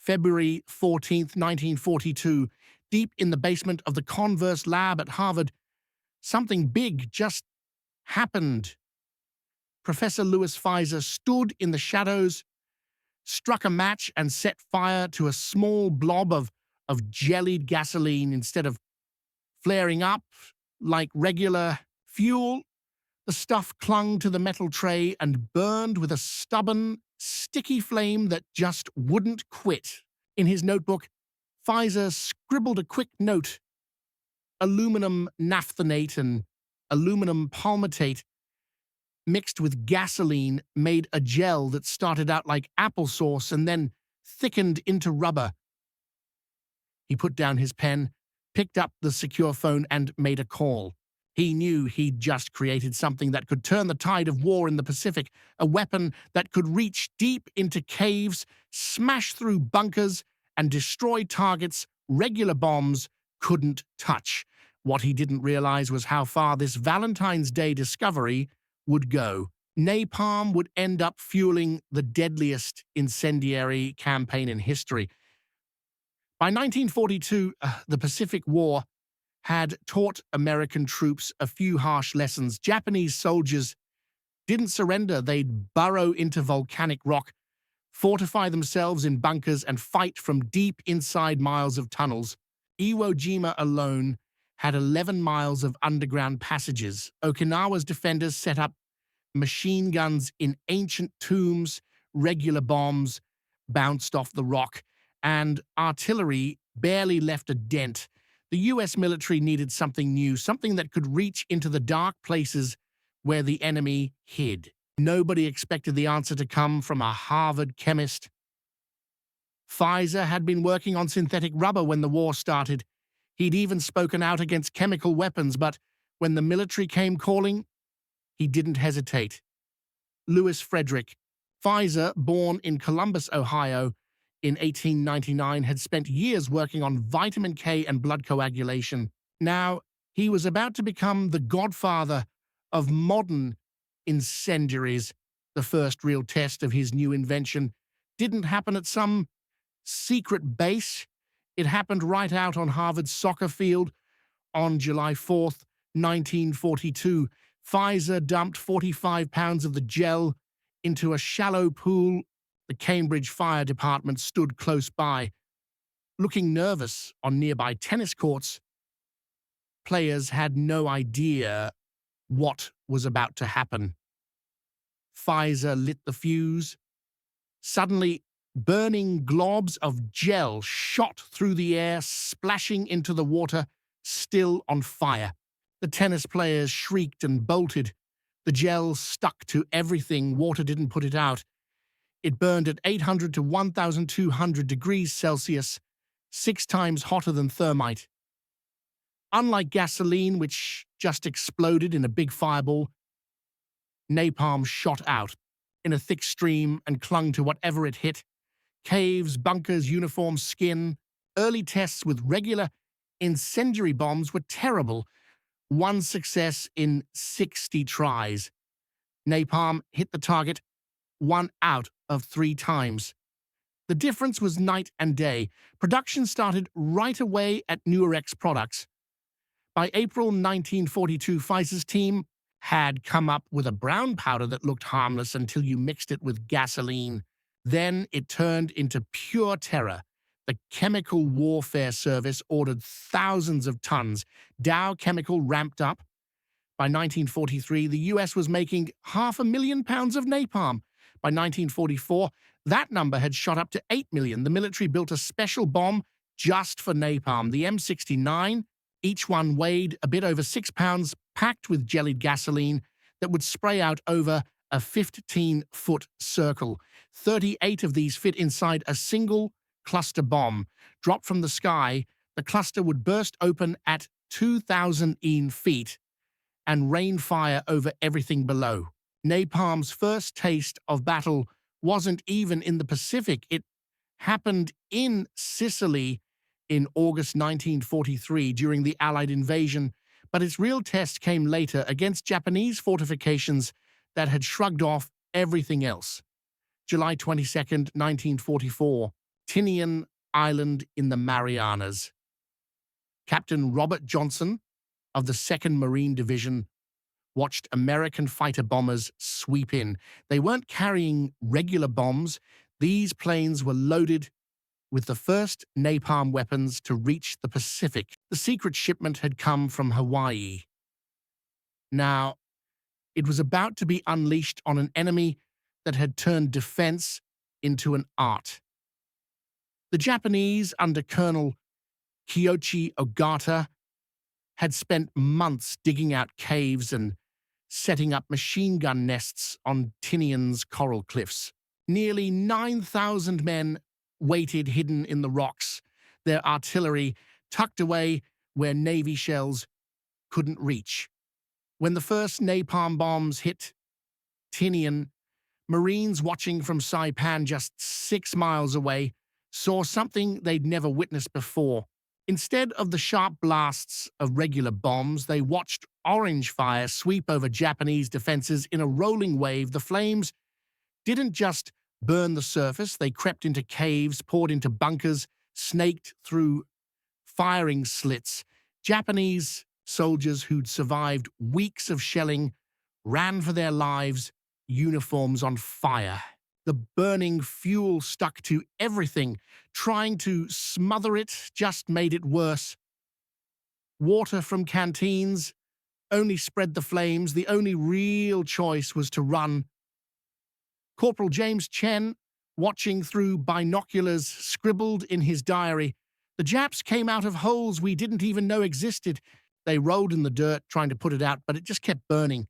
February 14th, 1942, deep in the basement of the Converse lab at Harvard, something big just happened. Professor Louis Pfizer stood in the shadows, struck a match, and set fire to a small blob of jellied gasoline. Instead of flaring up like regular fuel, the stuff clung to the metal tray and burned with a stubborn, sticky flame that just wouldn't quit. In his notebook, Pfizer scribbled a quick note. Aluminum naphthenate and aluminum palmitate mixed with gasoline made a gel that started out like applesauce and then thickened into rubber. He put down his pen, picked up the secure phone, and made a call. He knew he'd just created something that could turn the tide of war in the Pacific, a weapon that could reach deep into caves, smash through bunkers, and destroy targets regular bombs couldn't touch. What he didn't realize was how far this Valentine's Day discovery would go. Napalm would end up fueling the deadliest incendiary campaign in history. By 1942, the Pacific War had taught American troops a few harsh lessons. Japanese soldiers didn't surrender. They'd burrow into volcanic rock, fortify themselves in bunkers, and fight from deep inside miles of tunnels. Iwo Jima alone had 11 miles of underground passages. Okinawa's defenders set up machine guns in ancient tombs, regular bombs bounced off the rock, and artillery barely left a dent. The U.S. military needed something new, something that could reach into the dark places where the enemy hid. Nobody expected the answer to come from a Harvard chemist. Pfizer had been working on synthetic rubber when the war started. He'd even spoken out against chemical weapons, but when the military came calling, he didn't hesitate. Louis Frederick Pfizer, born in Columbus, Ohio, in 1899, had spent years working on vitamin K and blood coagulation. Now, he was about to become the godfather of modern incendiaries. The first real test of his new invention didn't happen at some secret base. It happened right out on Harvard's soccer field on July 4th, 1942. Pfizer dumped 45 pounds of the gel into a shallow pool. The Cambridge Fire Department stood close by, looking nervous on nearby tennis courts. Players had no idea what was about to happen. Pfizer lit the fuse. Suddenly, burning globs of gel shot through the air, splashing into the water, still on fire. The tennis players shrieked and bolted. The gel stuck to everything. Water didn't put it out. It burned at 800 to 1,200 degrees Celsius, 6 times hotter than thermite. Unlike gasoline, which just exploded in a big fireball, napalm shot out in a thick stream and clung to whatever it hit. Caves, bunkers, uniforms, skin. Early tests with regular incendiary bombs were terrible. One success in 60 tries. Napalm hit the target 1 out of 3 times. The difference was night and day. Production started right away at Nurex Products. By April 1942, Pfizer's team had come up with a brown powder that looked harmless until you mixed it with gasoline. Then it turned into pure terror. The Chemical Warfare Service ordered thousands of tons. Dow Chemical ramped up. By 1943, the U.S. was making 500,000 pounds of napalm. By 1944, that number had shot up to 8 million. The military built a special bomb just for napalm, the M69. Each one weighed a bit over 6 pounds, packed with jellied gasoline that would spray out over a 15-foot circle. 38 of these fit inside a single cluster bomb. Dropped from the sky, the cluster would burst open at 2,000 feet and rain fire over everything below. Napalm's first taste of battle wasn't even in the Pacific. It happened in Sicily in August 1943 during the Allied invasion, but its real test came later against Japanese fortifications that had shrugged off everything else. July 22, 1944. Tinian Island in the Marianas. Captain Robert Johnson of the 2nd Marine Division watched American fighter bombers sweep in. They weren't carrying regular bombs. These planes were loaded with the first napalm weapons to reach the Pacific. The secret shipment had come from Hawaii. Now, it was about to be unleashed on an enemy that had turned defense into an art. The Japanese, under Colonel Kiyoshi Ogata, had spent months digging out caves and setting up machine gun nests on Tinian's coral cliffs. Nearly 9,000 men waited hidden in the rocks, their artillery tucked away where Navy shells couldn't reach. When the first napalm bombs hit Tinian, Marines watching from Saipan just 6 miles away saw something they'd never witnessed before. Instead of the sharp blasts of regular bombs, they watched orange fire sweep over Japanese defenses in a rolling wave. The flames didn't just burn the surface, they crept into caves, poured into bunkers, snaked through firing slits. Japanese soldiers who'd survived weeks of shelling ran for their lives, uniforms on fire. The burning fuel stuck to everything. Trying to smother it just made it worse. Water from canteens only spread the flames. The only real choice was to run. Corporal James Chen, watching through binoculars, scribbled in his diary, "The Japs came out of holes we didn't even know existed. They rolled in the dirt trying to put it out, but it just kept burning."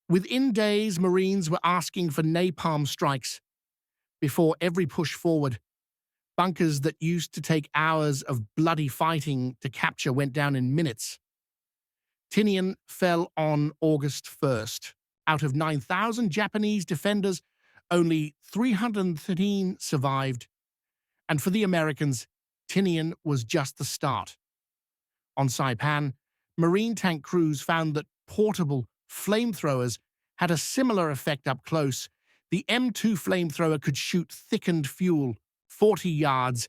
Within days, Marines were asking for napalm strikes before every push forward. Bunkers that used to take hours of bloody fighting to capture went down in minutes. Tinian fell on August 1st. Out of 9,000 Japanese defenders, only 313 survived. And for the Americans, Tinian was just the start. On Saipan, Marine tank crews found that portable flamethrowers had a similar effect up close. The M2 flamethrower could shoot thickened fuel 40 yards,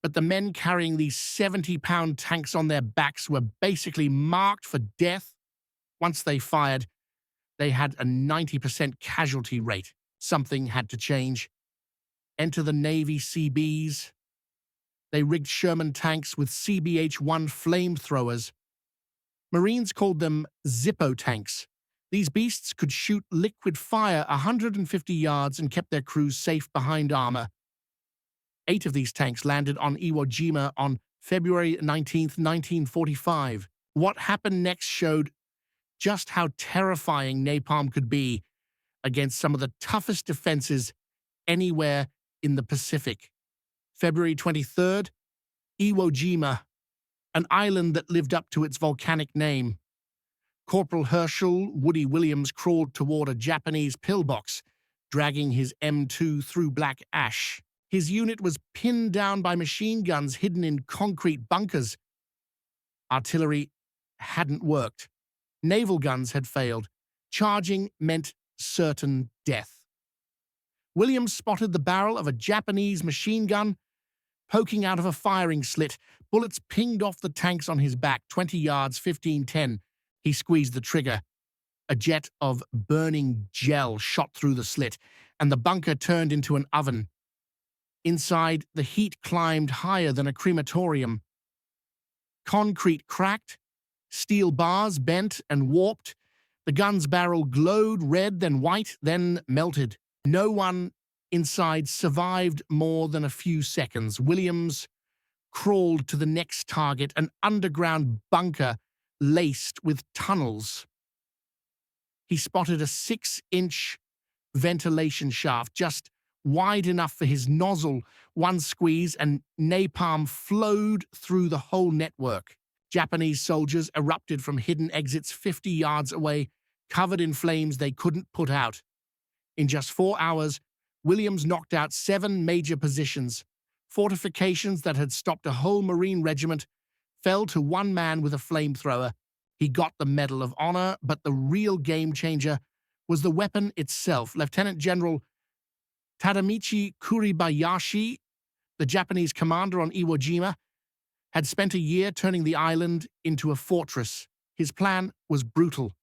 but the men carrying these 70-pound tanks on their backs were basically marked for death. Once they fired, they had a 90% casualty rate. Something had to change. Enter the Navy CBs. They rigged Sherman tanks with CBH-1 flamethrowers. Marines called them Zippo tanks. These beasts could shoot liquid fire 150 yards and kept their crews safe behind armor. 8 of these tanks landed on Iwo Jima on February 19, 1945. What happened next showed just how terrifying napalm could be against some of the toughest defenses anywhere in the Pacific. February 23rd, Iwo Jima, an island that lived up to its volcanic name. Corporal Herschel Woody Williams crawled toward a Japanese pillbox, dragging his M2 through black ash. His unit was pinned down by machine guns hidden in concrete bunkers. Artillery hadn't worked. Naval guns had failed. Charging meant certain death. Williams spotted the barrel of a Japanese machine gun poking out of a firing slit. Bullets pinged off the tanks on his back, 20 yards, 15-10. He squeezed the trigger. A jet of burning gel shot through the slit, and the bunker turned into an oven. Inside, the heat climbed higher than a crematorium. Concrete cracked, steel bars bent and warped. The gun's barrel glowed red, then white, then melted. No one inside survived more than a few seconds. Williams crawled to the next target, an underground bunker laced with tunnels. He spotted a 6-inch ventilation shaft, just wide enough for his nozzle. One squeeze and napalm flowed through the whole network. Japanese soldiers erupted from hidden exits 50 yards away, covered in flames they couldn't put out. In just 4 hours, Williams knocked out 7 major positions. Fortifications that had stopped a whole Marine regiment fell to one man with a flamethrower. He got the Medal of Honor, but the real game-changer was the weapon itself. Lieutenant General Tadamichi Kuribayashi the Japanese commander on Iwo Jima, had spent a year turning the island into a fortress. His plan was brutal: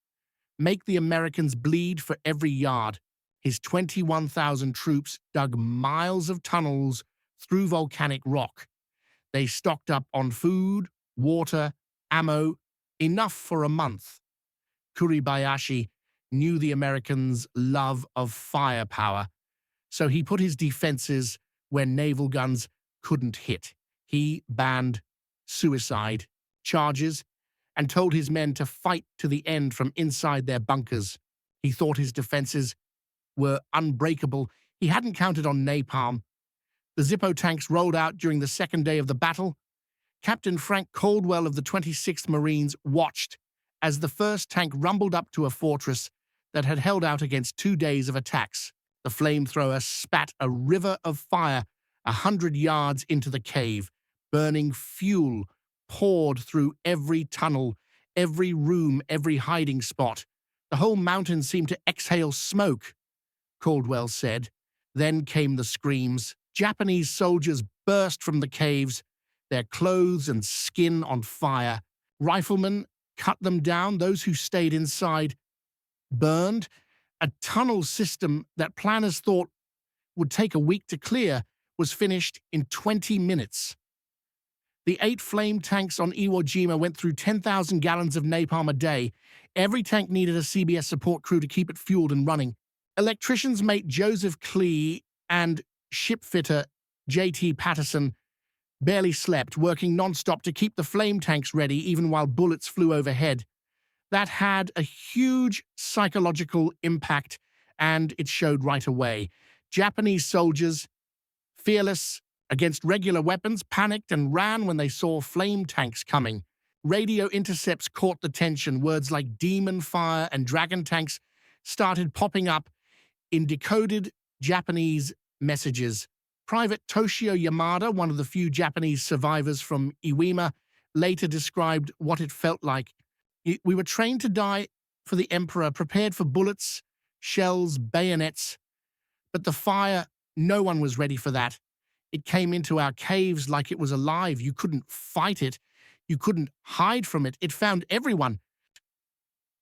make the Americans bleed for every yard. His 21,000 troops dug miles of tunnels through volcanic rock. They stocked up on food, water, ammo, enough for a month. Kuribayashi knew the Americans' love of firepower, so he put his defenses where naval guns couldn't hit. He banned suicide charges and told his men to fight to the end from inside their bunkers. He thought his defenses were unbreakable. He hadn't counted on napalm. The Zippo tanks rolled out during the second day of the battle. Captain Frank Caldwell of the 26th Marines watched as the first tank rumbled up to a fortress that had held out against 2 days of attacks. The flamethrower spat a river of fire 100 yards into the cave. Burning fuel poured through every tunnel, every room, every hiding spot. The whole mountain seemed to exhale smoke, Caldwell said. Then came the screams. Japanese soldiers burst from the caves, their clothes and skin on fire. Riflemen cut them down. Those who stayed inside burned. A tunnel system that planners thought would take a week to clear was finished in 20 minutes. The 8 flame tanks on Iwo Jima went through 10,000 gallons of napalm a day. Every tank needed a CBS support crew to keep it fueled and running. Electricians mate Joseph Klee and shipfitter J.T. Patterson barely slept, working non-stop to keep the flame tanks ready even while bullets flew overhead. That had a huge psychological impact, and it showed right away. Japanese soldiers, fearless against regular weapons, panicked and ran when they saw flame tanks coming. Radio intercepts caught the tension. Words like demon fire and dragon tanks started popping up in decoded Japanese messages. Private Toshio Yamada, one of the few Japanese survivors from Iwo Jima, later described what it felt like. We were trained to die for the Emperor, prepared for bullets, shells, bayonets. But the fire, no one was ready for that. It came into our caves like it was alive. You couldn't fight it. You couldn't hide from it. It found everyone.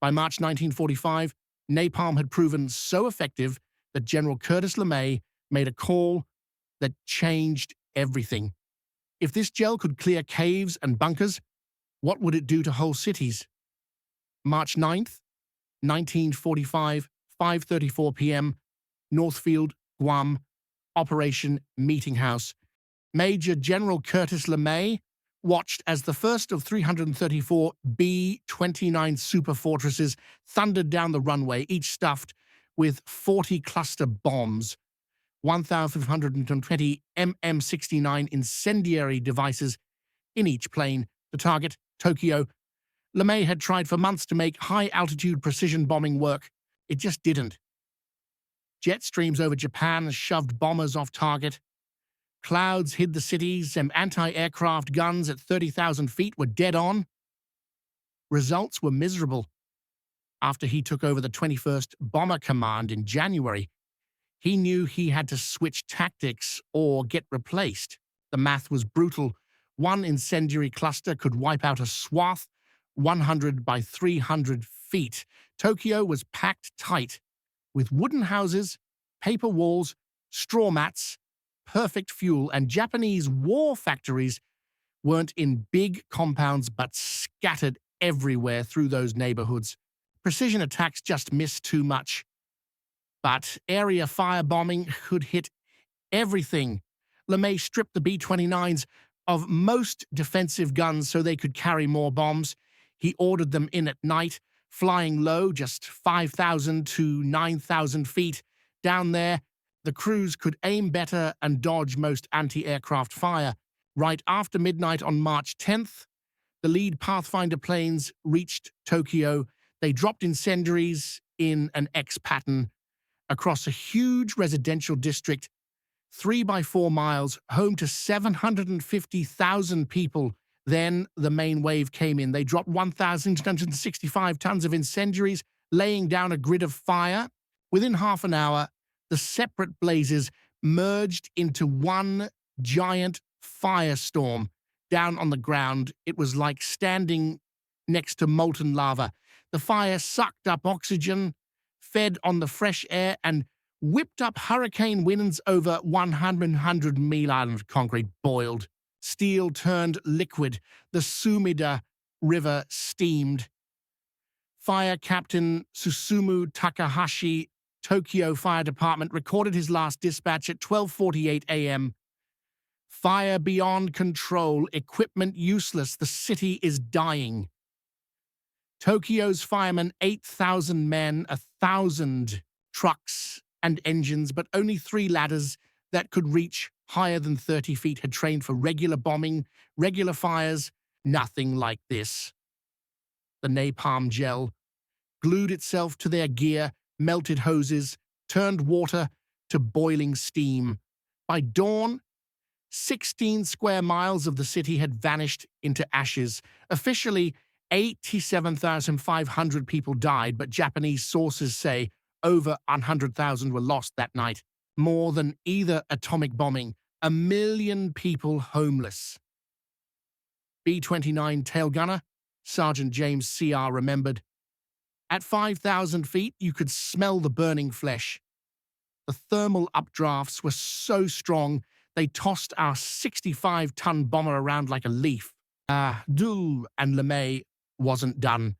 By March 1945, napalm had proven so effective that General Curtis LeMay made a call that changed everything. If this gel could clear caves and bunkers, what would it do to whole cities? March 9th, 1945, 5:34 p.m., Northfield, Guam, Operation Meeting House. Major General Curtis LeMay watched as the first of 334 B-29 super fortresses thundered down the runway, each stuffed with 40 cluster bombs, 1,520 MM-69 incendiary devices in each plane. The target, Tokyo. LeMay had tried for months to make high-altitude precision bombing work. It just didn't. Jet streams over Japan shoved bombers off target. Clouds hid the cities, and anti-aircraft guns at 30,000 feet were dead on. Results were miserable. After he took over the 21st Bomber Command in January, he knew he had to switch tactics or get replaced. The math was brutal. One incendiary cluster could wipe out a swath 100 by 300 feet. Tokyo was packed tight, with wooden houses, paper walls, straw mats, perfect fuel, and Japanese war factories weren't in big compounds but scattered everywhere through those neighborhoods. Precision attacks just missed too much. But area firebombing could hit everything. LeMay stripped the B-29s of most defensive guns so they could carry more bombs. He ordered them in at night, flying low, just 5,000 to 9,000 feet. Down there, the crews could aim better and dodge most anti-aircraft fire. Right after midnight on March 10th, the lead Pathfinder planes reached Tokyo. They dropped incendiaries in an X pattern across a huge residential district, 3 by 4 miles, home to 750,000 people. Then the main wave came in. They dropped 1,265 tons of incendiaries, laying down a grid of fire. Within half an hour, the separate blazes merged into one giant firestorm down on the ground. It was like standing next to molten lava. The fire sucked up oxygen, fed on the fresh air, and whipped up hurricane winds over 100 mile island. Concrete boiled. Steel turned liquid. The Sumida River steamed. Fire Captain Susumu Takahashi, Tokyo Fire Department, recorded his last dispatch at 12:48 a.m. Fire beyond control, equipment useless, the city is dying. Tokyo's firemen, 8,000 men, 1,000 trucks and engines, but only 3 ladders that could reach higher than 30 feet, had trained for regular bombing, regular fires, nothing like this. The napalm gel glued itself to their gear, melted hoses, turned water to boiling steam. By dawn, 16 square miles of the city had vanished into ashes. Officially, 87,500 people died, but Japanese sources say over 100,000 were lost that night. More than either atomic bombing. 1 million people homeless. B-29 tail gunner, Sergeant James C.R. remembered. At 5,000 feet, you could smell the burning flesh. The thermal updrafts were so strong, they tossed our 65-ton bomber around like a leaf. Dul and LeMay wasn't done.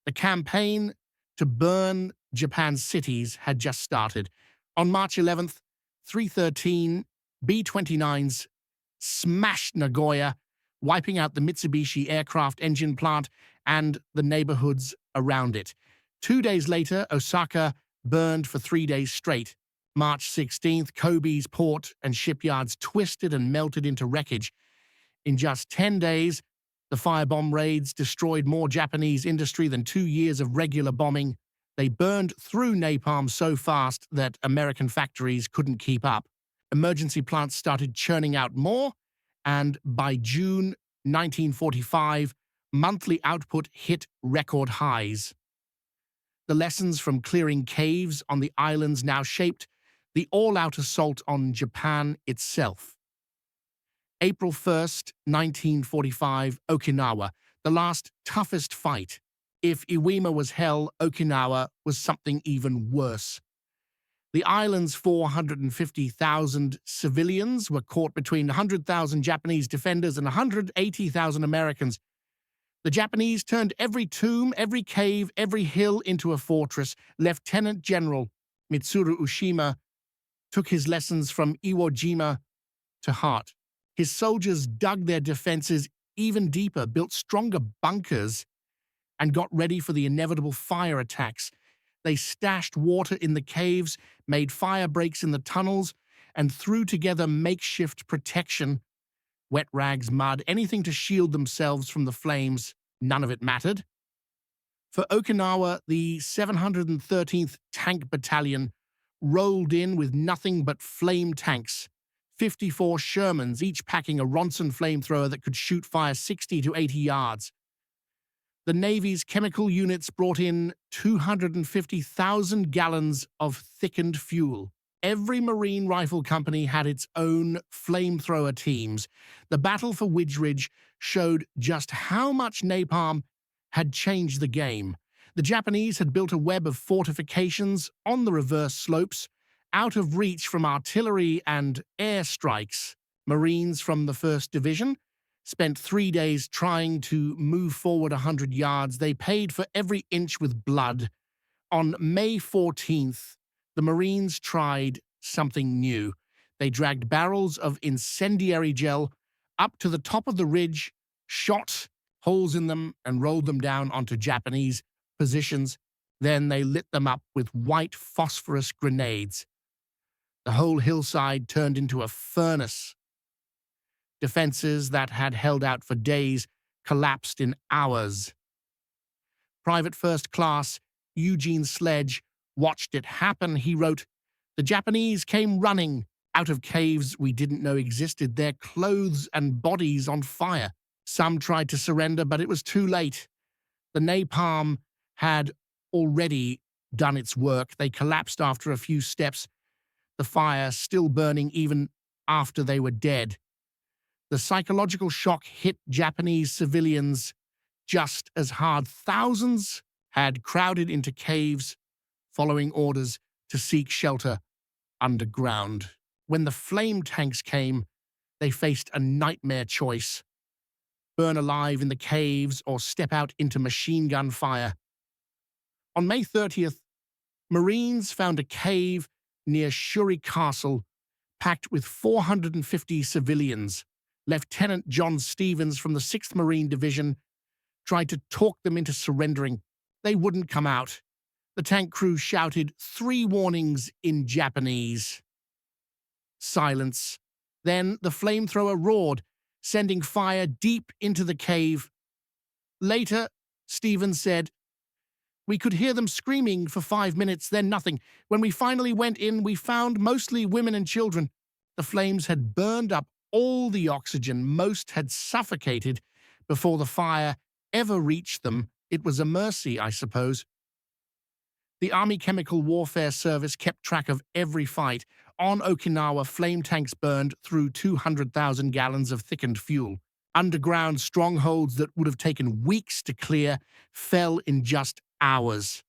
The campaign to burn Japan's cities had just started. On March 11th, 313 B-29s smashed Nagoya, wiping out the Mitsubishi aircraft engine plant and the neighborhoods around it. 2 days later, Osaka burned for 3 days straight. March 16th, Kobe's port and shipyards twisted and melted into wreckage. In just 10 days, the firebomb raids destroyed more Japanese industry than 2 years of regular bombing. They burned through napalm so fast that American factories couldn't keep up. Emergency plants started churning out more, and by June 1945, monthly output hit record highs. The lessons from clearing caves on the islands now shaped the all-out assault on Japan itself. April 1st, 1945, Okinawa, the last toughest fight. If Iwo Jima was hell, Okinawa was something even worse. The island's 450,000 civilians were caught between 100,000 Japanese defenders and 180,000 Americans. The Japanese turned every tomb, every cave, every hill into a fortress. Lieutenant General Mitsuru Ushima took his lessons from Iwo Jima to heart. His soldiers dug their defenses even deeper, built stronger bunkers, and got ready for the inevitable fire attacks. They stashed water in the caves, made fire breaks in the tunnels, and threw together makeshift protection. Wet rags, mud, anything to shield themselves from the flames. None of it mattered. For Okinawa, the 713th Tank Battalion rolled in with nothing but flame tanks. 54 Shermans, each packing a Ronson flamethrower that could shoot fire 60 to 80 yards. The Navy's chemical units brought in 250,000 gallons of thickened fuel. Every Marine rifle company had its own flamethrower teams. The battle for Widge Ridge showed just how much napalm had changed the game. The Japanese had built a web of fortifications on the reverse slopes, out of reach from artillery and air strikes. Marines from the 1st Division spent 3 days trying to move forward 100 yards. They paid for every inch with blood. On May 14th, the Marines tried something new. They dragged barrels of incendiary gel up to the top of the ridge, shot holes in them, and rolled them down onto Japanese positions. Then they lit them up with white phosphorus grenades. The whole hillside turned into a furnace. Defenses that had held out for days collapsed in hours. Private First Class Eugene Sledge watched it happen. He wrote, "The Japanese came running out of caves we didn't know existed, their clothes and bodies on fire. Some tried to surrender, but it was too late. The napalm had already done its work. They collapsed after a few steps, the fire still burning even after they were dead. The psychological shock hit Japanese civilians just as hard. Thousands had crowded into caves following orders to seek shelter underground. When the flame tanks came, they faced a nightmare choice: burn alive in the caves or step out into machine gun fire. On May 30th, Marines found a cave near Shuri Castle packed with 450 civilians. Lieutenant John Stevens from the 6th Marine Division tried to talk them into surrendering. They wouldn't come out. The tank crew shouted 3 warnings in Japanese. Silence. Then the flamethrower roared, sending fire deep into the cave. Later, Stevens said, "We could hear them screaming for 5 minutes, then nothing. When we finally went in, we found mostly women and children. The flames had burned up all the oxygen. Most had suffocated before the fire ever reached them. It was a mercy, I suppose." The Army Chemical Warfare Service kept track of every fight. On Okinawa, flame tanks burned through 200,000 gallons of thickened fuel. Underground strongholds that would have taken weeks to clear fell in just hours.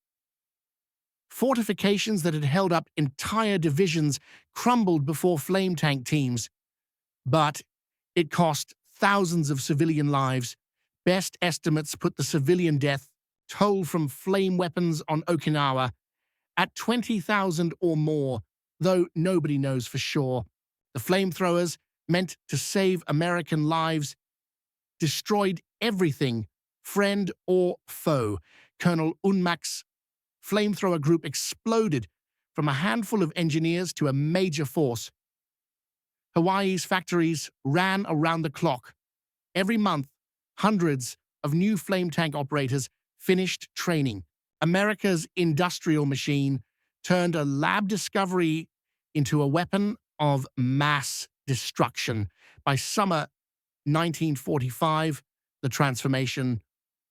Fortifications that had held up entire divisions crumbled before flame tank teams. But it cost thousands of civilian lives. Best estimates put the civilian death toll from flame weapons on Okinawa at 20,000 or more, though nobody knows for sure. The flamethrowers, meant to save American lives, destroyed everything, friend or foe. Colonel Unmak's flamethrower group exploded from a handful of engineers to a major force. Hawaii's factories ran around the clock. Every month, hundreds of new flame tank operators finished training. America's industrial machine turned a lab discovery into a weapon of mass destruction. By summer 1945, the transformation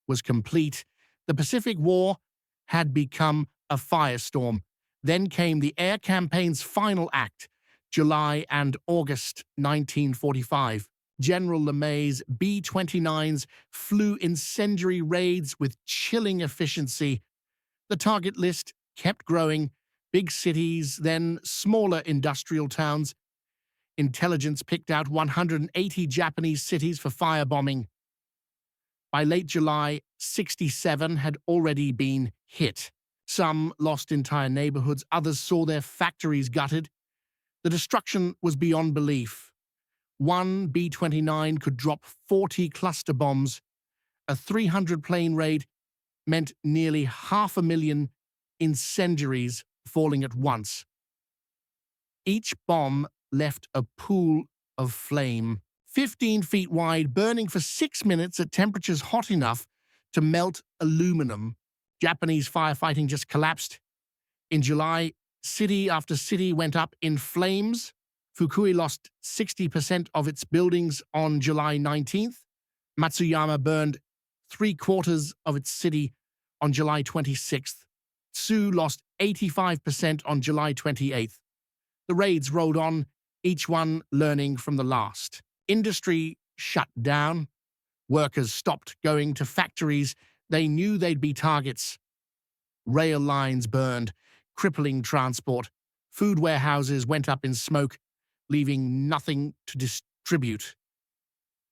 was complete. The Pacific War had become a firestorm. Then came the air campaign's final act, July and August 1945. General LeMay's B-29s flew incendiary raids with chilling efficiency. The target list kept growing. Big cities, then smaller industrial towns. Intelligence picked out 180 Japanese cities for firebombing. By late July, 67 had already been hit. Some lost entire neighborhoods, others saw their factories gutted. The destruction was beyond belief. One B-29 could drop 40 cluster bombs. A 300-plane raid meant nearly 500,000 incendiaries falling at once. Each bomb left a pool of flame, 15 feet wide, burning for 6 minutes at temperatures hot enough to melt aluminum. Japanese firefighting just collapsed. In July, city after city went up in flames. Fukui lost 60% of its buildings on July 19th. Matsuyama burned 3/4 of its city on July 26th. Tsu lost 85% on July 28th. The raids rolled on, each one learning from the last. Industry shut down. Workers stopped going to factories. They knew they'd be targets. Rail lines burned, crippling transport. Food warehouses went up in smoke, leaving nothing to distribute.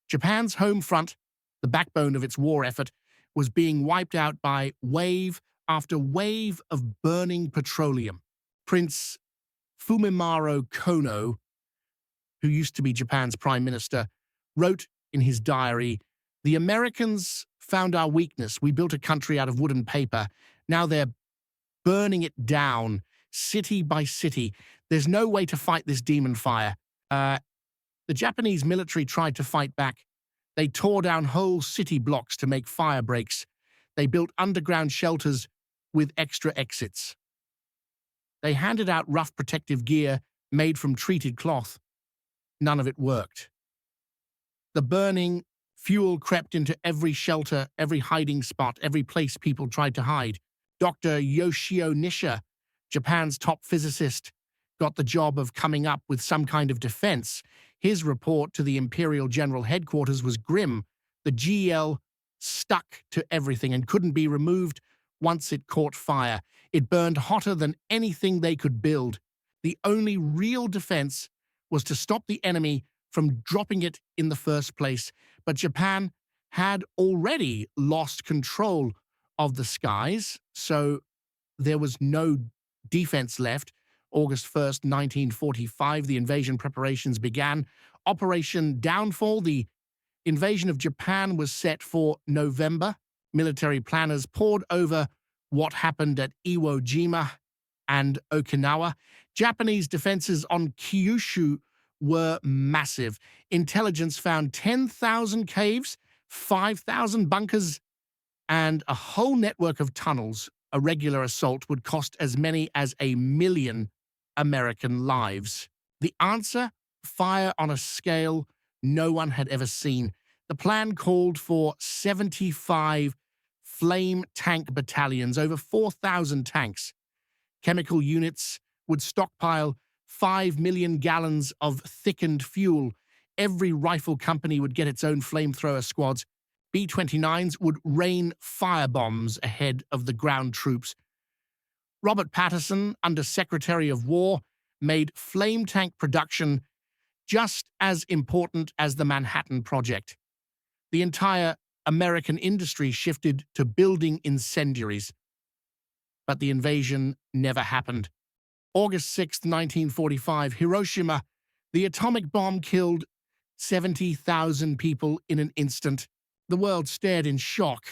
Japan's home front, the backbone of its war effort, was being wiped out by wave after wave of burning petroleum. Prince Fumimaro Kono, who used to be Japan's prime minister, wrote in his diary, "The Americans found our weakness. We built a country out of wood and paper. Now they're burning it down, city by city. There's no way to fight this demon fire." The Japanese military tried to fight back. They tore down whole city blocks to make fire breaks. They built underground shelters with extra exits. They handed out rough protective gear made from treated cloth. None of it worked. The burning fuel crept into every shelter, every hiding spot, every place people tried to hide. Dr. Yoshio Nisha, Japan's top physicist, got the job of coming up with some kind of defense. His report to the Imperial General Headquarters was grim. The GL stuck to everything and couldn't be removed once it caught fire. It burned hotter than anything they could build. The only real defense was to stop the enemy from dropping it in the first place. But Japan had already lost control of the skies, so there was no defense left. August 1st, 1945, the invasion preparations began. Operation Downfall, the invasion of Japan, was set for November. Military planners pored over what happened at Iwo Jima and Okinawa. Japanese defenses on Kyushu were massive. Intelligence found 10,000 caves, 5,000 bunkers, and a whole network of tunnels. A regular assault would cost as many as 1 million American lives. The answer? Fire on a scale no one had ever seen. The plan called for 75 flame tank battalions, over 4,000 tanks. Chemical units would stockpile 5 million gallons of thickened fuel. Every rifle company would get its own flamethrower squads. B-29s would rain firebombs ahead of the ground troops. Robert Patterson, Under Secretary of War, made flame tank production just as important as the Manhattan Project. The entire American industry shifted to building incendiaries. But the invasion never happened. August 6, 1945, Hiroshima. The atomic bomb killed 70,000 people in an instant. The world stared in shock.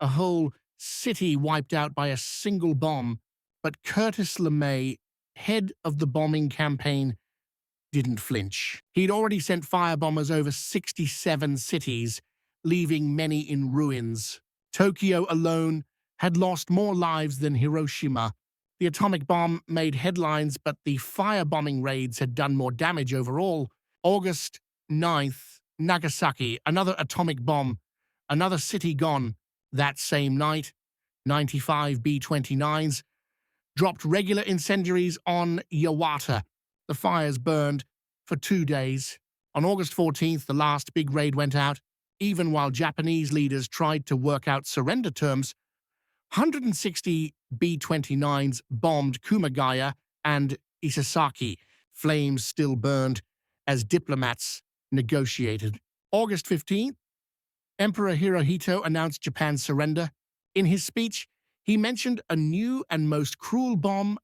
A whole city wiped out by a single bomb. But Curtis LeMay, head of the bombing campaign, didn't flinch. He'd already sent firebombers over 67 cities, leaving many in ruins. Tokyo alone had lost more lives than Hiroshima. The atomic bomb made headlines, but the firebombing raids had done more damage overall. August 9th, Nagasaki, another atomic bomb, another city gone. That same night, 95 B-29s dropped regular incendiaries on Yawata. The fires burned for 2 days. On August 14th, the last big raid went out. Even while Japanese leaders tried to work out surrender terms, 160 B-29s bombed Kumagaya and Isesaki. Flames still burned as diplomats negotiated. August 15th, Emperor Hirohito announced Japan's surrender. In his speech, he mentioned a new and most cruel bomb,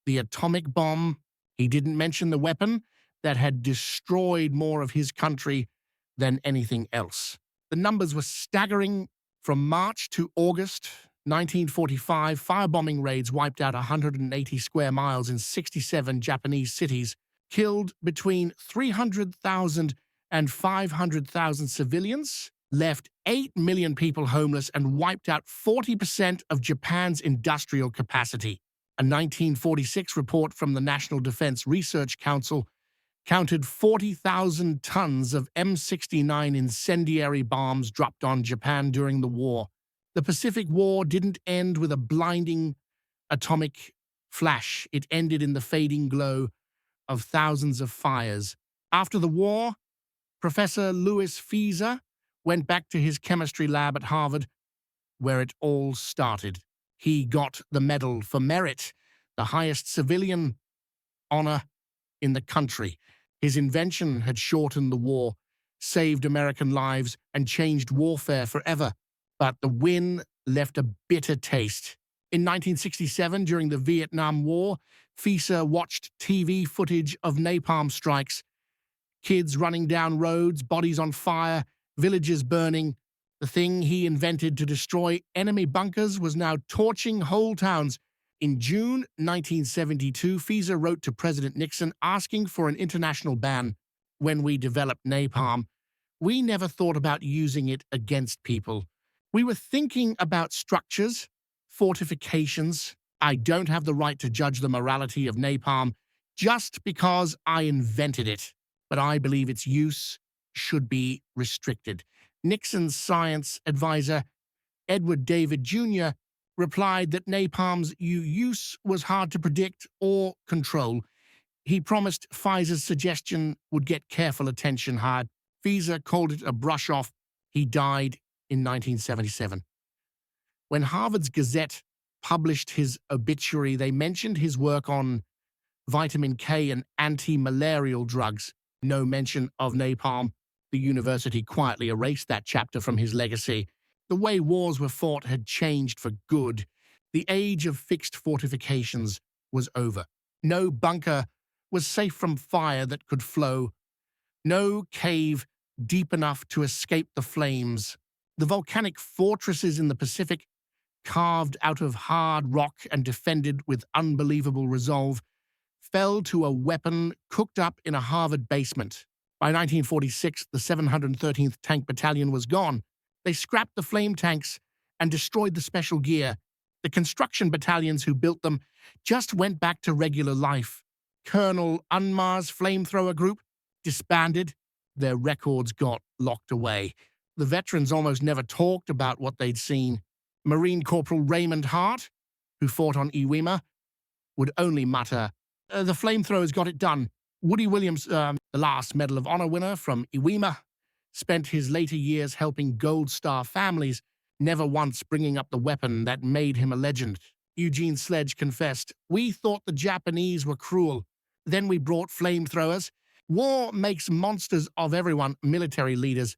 the atomic bomb. He didn't mention the weapon that had destroyed more of his country than anything else. The numbers were staggering. From March to August 1945, firebombing raids wiped out 180 square miles in 67 Japanese cities, killed between 300,000 and 500,000 civilians, left 8 million people homeless, and wiped out 40% of Japan's industrial capacity. A 1946 report from the National Defense Research Council counted 40,000 tons of M69 incendiary bombs dropped on Japan during the war. The Pacific War didn't end with a blinding atomic flash. It ended in the fading glow of thousands of fires. After the war, Professor Louis Fieser went back to his chemistry lab at Harvard, where it all started. He got the Medal for Merit, the highest civilian honor in the country. His invention had shortened the war, saved American lives, and changed warfare forever. But the win left a bitter taste. In 1967, during the Vietnam War, Fieser watched TV footage of napalm strikes. Kids running down roads, bodies on fire, villages burning. The thing he invented to destroy enemy bunkers was now torching whole towns. In June 1972, Fieser wrote to President Nixon asking for an international ban. When we developed napalm, we never thought about using it against people. We were thinking about structures, fortifications. I don't have the right to judge the morality of napalm just because I invented it, but I believe its use should be restricted. Nixon's science advisor, Edward David Jr., replied that napalm's use was hard to predict or control. He promised Pfizer's suggestion would get careful attention. Pfizer called it a brush-off. He died in 1977. When Harvard's Gazette published his obituary, they mentioned his work on vitamin K and anti-malarial drugs. No mention of napalm. The university quietly erased that chapter from his legacy. The way wars were fought had changed for good. The age of fixed fortifications was over. No bunker was safe from fire that could flow. No cave deep enough to escape the flames. The volcanic fortresses in the Pacific, carved out of hard rock and defended with unbelievable resolve, fell to a weapon cooked up in a Harvard basement. By 1946, the 713th Tank Battalion was gone. They scrapped the flame tanks and destroyed the special gear. The construction battalions who built them just went back to regular life. Colonel Unmar's flamethrower group disbanded. Their records got locked away. The veterans almost never talked about what they'd seen. Marine Corporal Raymond Hart, who fought on Iwo Jima, would only mutter, "The flamethrowers got it done." Woody Williams, the last Medal of Honor winner from Iwo Jima, spent his later years helping Gold Star families, never once bringing up the weapon that made him a legend. Eugene Sledge confessed, "We thought the Japanese were cruel. Then we brought flamethrowers. War makes monsters of everyone." Military leaders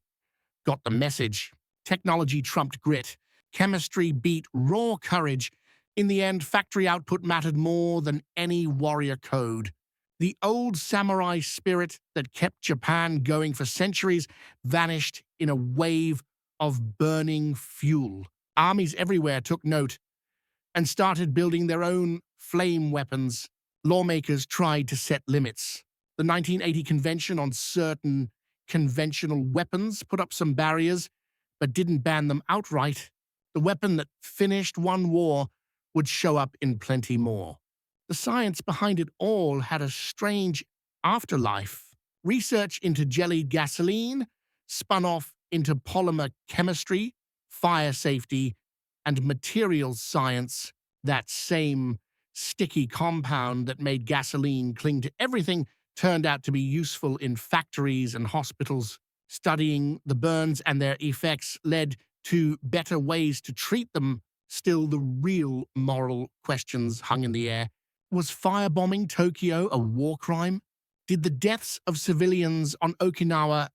got the message. Technology trumped grit. Chemistry beat raw courage. In the end, factory output mattered more than any warrior code. The old samurai spirit that kept Japan going for centuries vanished in a wave of burning fuel. Armies everywhere took note and started building their own flame weapons. Lawmakers tried to set limits. The 1980 Convention on Certain Conventional Weapons put up some barriers, but didn't ban them outright. The weapon that finished one war would show up in plenty more. The science behind it all had a strange afterlife. Research into jellied gasoline spun off into polymer chemistry, fire safety, and materials science. That same sticky compound that made gasoline cling to everything turned out to be useful in factories and hospitals. Studying the burns and their effects led to better ways to treat them. Still, the real moral questions hung in the air. Was firebombing Tokyo a war crime? Did the deaths of civilians on Okinawa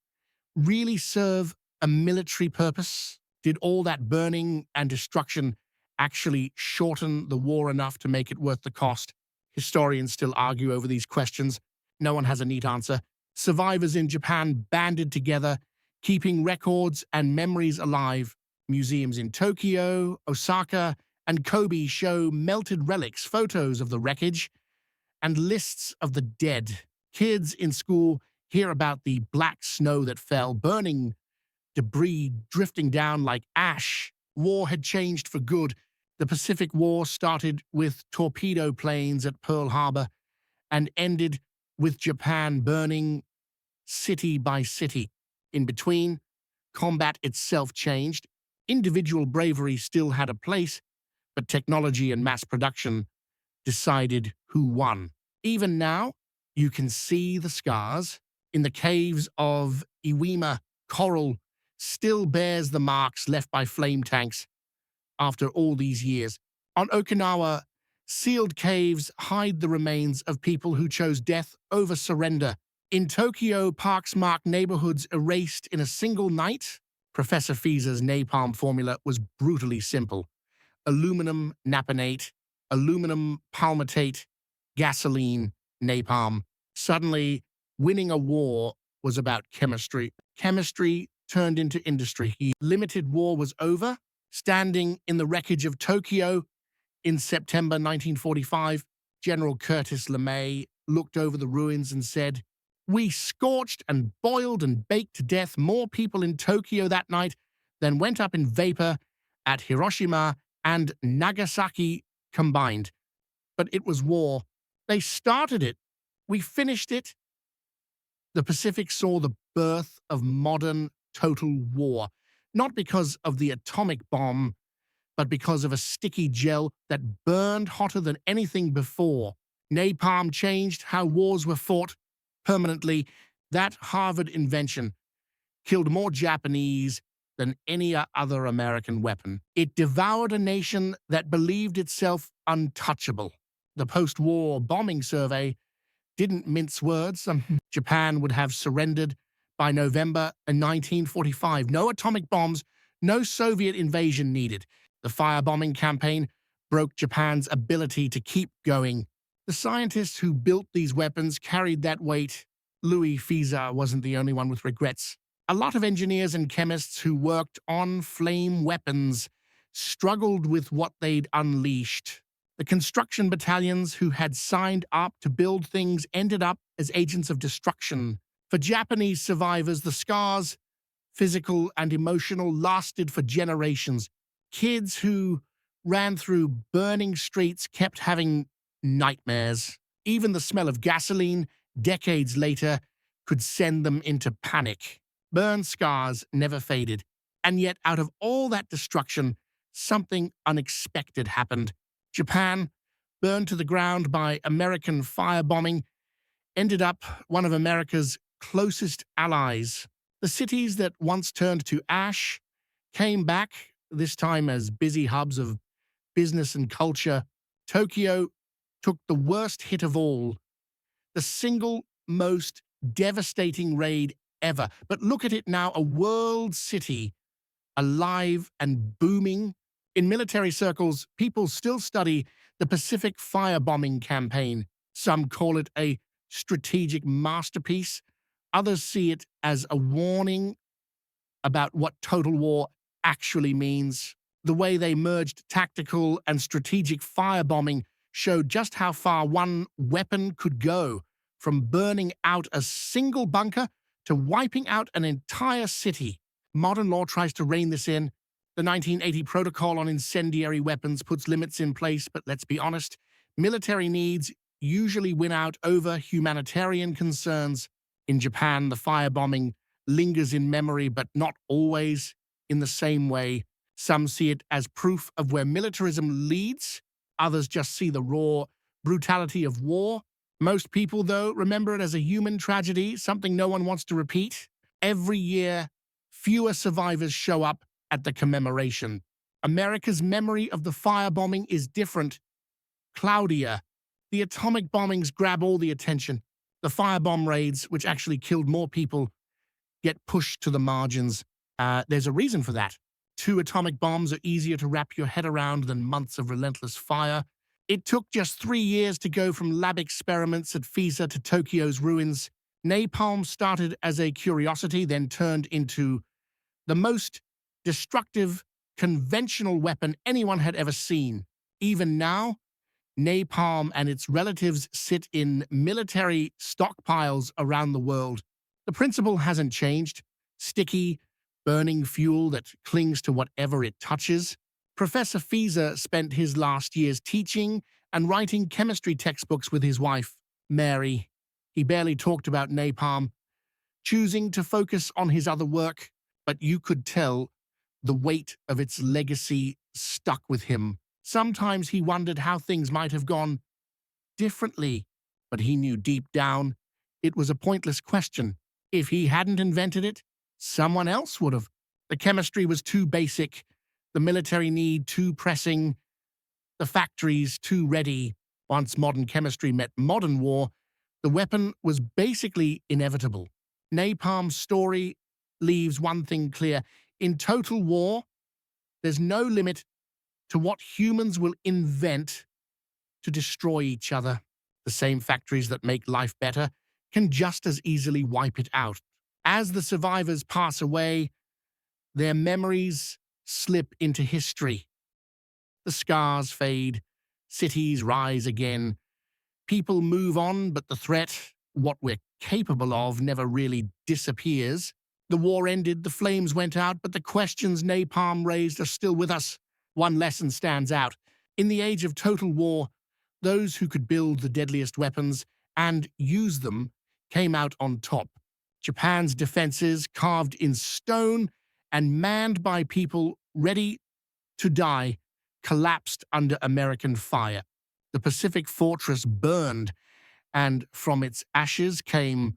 really serve a military purpose? Did all that burning and destruction actually shorten the war enough to make it worth the cost? Historians still argue over these questions. No one has a neat answer. Survivors in Japan banded together, keeping records and memories alive. Museums in Tokyo, Osaka, and Kobe show melted relics, photos of the wreckage, and lists of the dead. Kids in school hear about the black snow that fell, burning debris drifting down like ash. War had changed for good. The Pacific War started with torpedo planes at Pearl Harbor and ended with Japan burning city by city. In between, combat itself changed. Individual bravery still had a place, but technology and mass production decided who won. Even now, you can see the scars. In the caves of Iwo Jima, coral still bears the marks left by flame tanks after all these years. On Okinawa, sealed caves hide the remains of people who chose death over surrender. In Tokyo, parks mark neighborhoods erased in a single night. Professor Fieser's napalm formula was brutally simple. Aluminum naponate, aluminum palmitate, gasoline, napalm. Suddenly, winning a war was about chemistry. Chemistry turned into industry. Limited war was over. Standing in the wreckage of Tokyo in September 1945, General Curtis LeMay looked over the ruins and said, "We scorched and boiled and baked to death more people in Tokyo that night than went up in vapor at Hiroshima and Nagasaki combined. But it was war. They started it. We finished it." The Pacific saw the birth of modern total war, not because of the atomic bomb, but because of a sticky gel that burned hotter than anything before. Napalm changed how wars were fought permanently. That Harvard invention killed more Japanese than any other American weapon. It devoured a nation that believed itself untouchable. The post-war bombing survey didn't mince words. Japan would have surrendered by November 1945. No atomic bombs, no Soviet invasion needed. The firebombing campaign broke Japan's ability to keep going. The scientists who built these weapons carried that weight. Louis Fieser wasn't the only one with regrets. A lot of engineers and chemists who worked on flame weapons struggled with what they'd unleashed. The construction battalions who had signed up to build things ended up as agents of destruction. For Japanese survivors, the scars, physical and emotional, lasted for generations. Kids who ran through burning streets kept having nightmares. Even the smell of gasoline, decades later, could send them into panic. Burn scars never faded. And yet, out of all that destruction, something unexpected happened. Japan, burned to the ground by American firebombing, ended up one of America's closest allies. The cities that once turned to ash came back, this time as busy hubs of business and culture. Tokyo took the worst hit of all, the single most devastating raid ever. But look at it now, a world city, alive and booming. In military circles, people still study the Pacific firebombing campaign. Some call it a strategic masterpiece. Others see it as a warning about what total war actually means. The way they merged tactical and strategic firebombing showed just how far one weapon could go, from burning out a single bunker to wiping out an entire city. Modern law tries to rein this in. The 1980 Protocol on Incendiary Weapons puts limits in place, but let's be honest, military needs usually win out over humanitarian concerns. In Japan, the firebombing lingers in memory, but not always in the same way. Some see it as proof of where militarism leads. Others just see the raw brutality of war. Most people, though, remember it as a human tragedy, something no one wants to repeat. Every year, fewer survivors show up at the commemoration. America's memory of the firebombing is different, cloudier. The atomic bombings grab all the attention. The firebomb raids, which actually killed more people, get pushed to the margins. There's a reason for that. 2 atomic bombs are easier to wrap your head around than months of relentless fire. It took just 3 years to go from lab experiments at Fieser to Tokyo's ruins. Napalm started as a curiosity, then turned into the most destructive conventional weapon anyone had ever seen. Even now, napalm and its relatives sit in military stockpiles around the world. The principle hasn't changed. Sticky, burning fuel that clings to whatever it touches. Professor Fieser spent his last years teaching and writing chemistry textbooks with his wife, Mary. He barely talked about napalm, choosing to focus on his other work, but you could tell the weight of its legacy stuck with him. Sometimes he wondered how things might have gone differently, but he knew deep down it was a pointless question. If he hadn't invented it, someone else would have. The chemistry was too basic, the military need too pressing, the factories too ready. Once modern chemistry met modern war, the weapon was basically inevitable. Napalm's story leaves one thing clear. In total war, there's no limit to what humans will invent to destroy each other. The same factories that make life better can just as easily wipe it out. As the survivors pass away, their memories slip into history. The scars fade, cities rise again. People move on, but the threat, what we're capable of, never really disappears. The war ended, the flames went out, but the questions napalm raised are still with us. One lesson stands out. In the age of total war, those who could build the deadliest weapons and use them came out on top. Japan's defenses, carved in stone and manned by people ready to die, collapsed under American fire. The Pacific fortress burned, and from its ashes came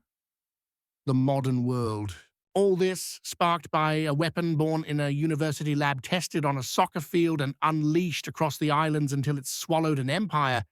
the modern world. All this sparked by a weapon born in a university lab, tested on a soccer field, and unleashed across the islands until it swallowed an empire.